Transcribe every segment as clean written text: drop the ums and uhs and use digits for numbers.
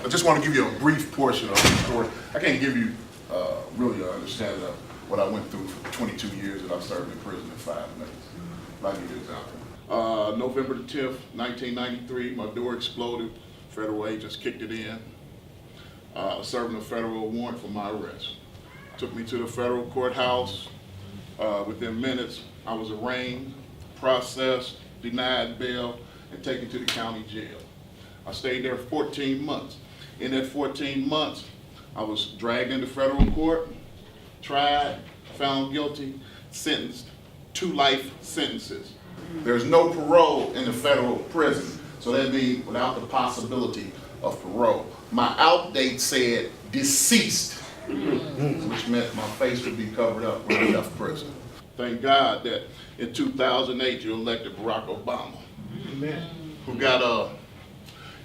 I just want to give you a brief portion of the story. I can't give you really an understanding of what I went through for the 22 years that I served in prison in 5 minutes. I'll give you an example. November the 10th, 1993, my door exploded. Federal agents kicked it in, serving a federal warrant for my arrest. Took me to the federal courthouse. Within minutes, I was arraigned, processed, denied bail, and taken to the county jail. I stayed there 14 months. In that 14 months, I was dragged into federal court, tried, found guilty, sentenced, 2 life sentences. There's no parole in the federal prison, so that means without the possibility of parole. My out date said deceased, which meant my face would be covered up when I left prison. Thank God that in 2008 you elected Barack Obama, who got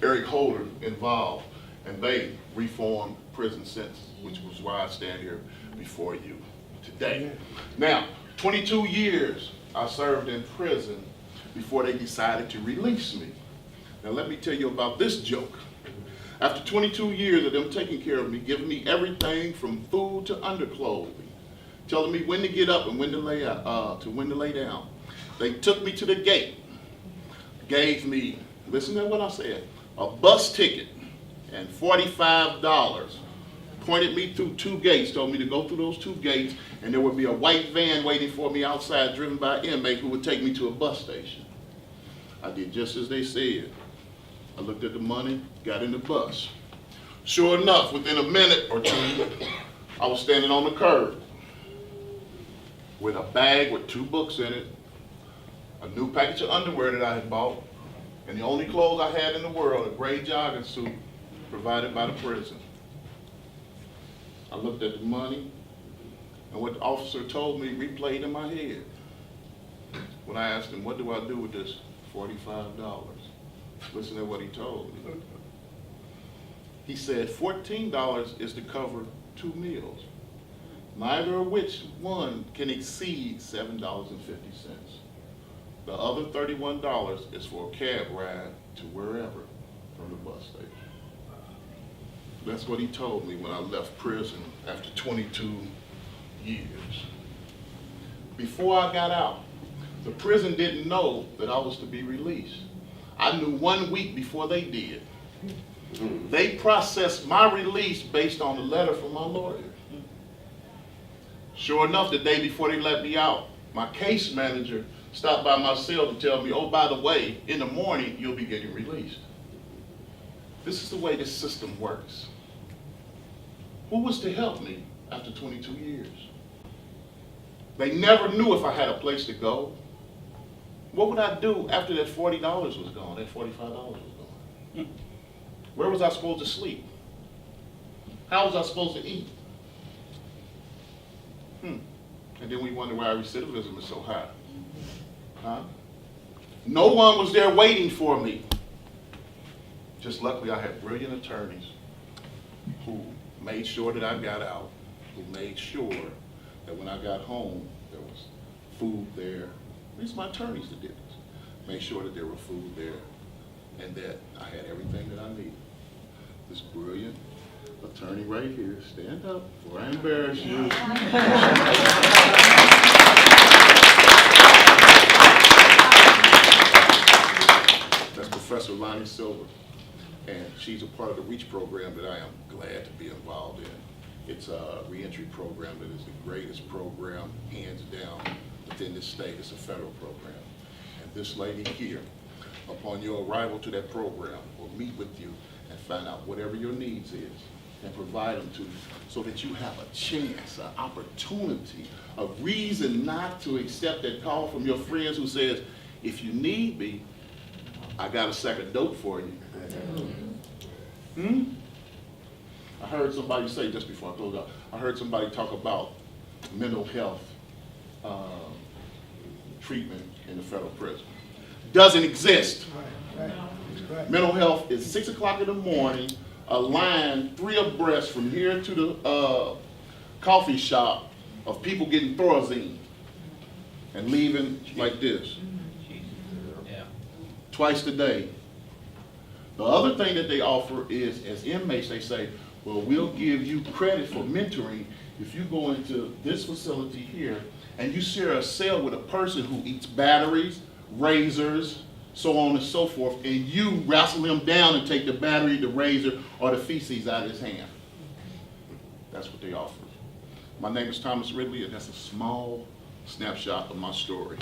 Eric Holder involved, and they reformed prison sentence, which was why I stand here before you today. Now, 22 years I served in prison before they decided to release me. Now let me tell you about this joke. After 22 years of them taking care of me, giving me everything from food to underclothing, telling me when to get up and when to lay down, they took me to the gate, gave me, listen to what I said, a bus ticket and $45, pointed me through 2 gates, told me to go through those 2 gates, and there would be a white van waiting for me outside, driven by an inmate who would take me to a bus station. I did just as they said. I looked at the money, got in the bus. Sure enough, within a minute or 2, I was standing on the curb with a bag with 2 books in it, a new package of underwear that I had bought, and the only clothes I had in the world, a gray jogging suit provided by the prison. I looked at the money, and what the officer told me replayed in my head. When I asked him, what do I do with this $45? Listen to what he told me. He said, $14 is to cover 2 meals, neither of which one can exceed $7.50. The other $31 is for a cab ride to wherever from the bus station. That's what he told me when I left prison after 22 years. Before I got out, the prison didn't know that I was to be released. I knew 1 week before they did. They processed my release based on the letter from my lawyer. Sure enough, the day before they let me out, my case manager stopped by my cell to tell me, oh, by the way, in the morning, you'll be getting released. This is the way this system works. Who was to help me after 22 years? They never knew if I had a place to go. What would I do after that $40 was gone, that $45 was gone? Where was I supposed to sleep? How was I supposed to eat? And then we wonder why recidivism is so high. No one was there waiting for me. Just luckily I had brilliant attorneys who made sure that I got out, who made sure that when I got home there was food there. These are my attorneys that did this. Made sure that there were food there and that I had everything that I needed. This brilliant attorney right here, stand up before I embarrass you. That's Professor Lonnie Silver, and she's a part of the REACH program that I am glad to be involved in. It's a reentry program that is the greatest program, hands down, within this state. It's a federal program. And this lady here, upon your arrival to that program, will meet with you and find out whatever your needs is and provide them to you so that you have a chance, an opportunity, a reason not to accept that call from your friends who says, if you need me, I got a second dope for you. I heard somebody say, just before I close out, I heard somebody talk about mental health treatment in the federal prison. Doesn't exist. Mental health is 6 o'clock in the morning, a line 3 abreast from here to the coffee shop of people getting Thorazine and leaving like this. Twice a day. The other thing that they offer is, as inmates, they say, well, we'll give you credit for mentoring if you go into this facility here and you share a cell with a person who eats batteries, razors, so on and so forth, and you wrestle him down and take the battery, the razor, or the feces out of his hand. That's what they offer. My name is Thomas Ridley, and that's a small snapshot of my story.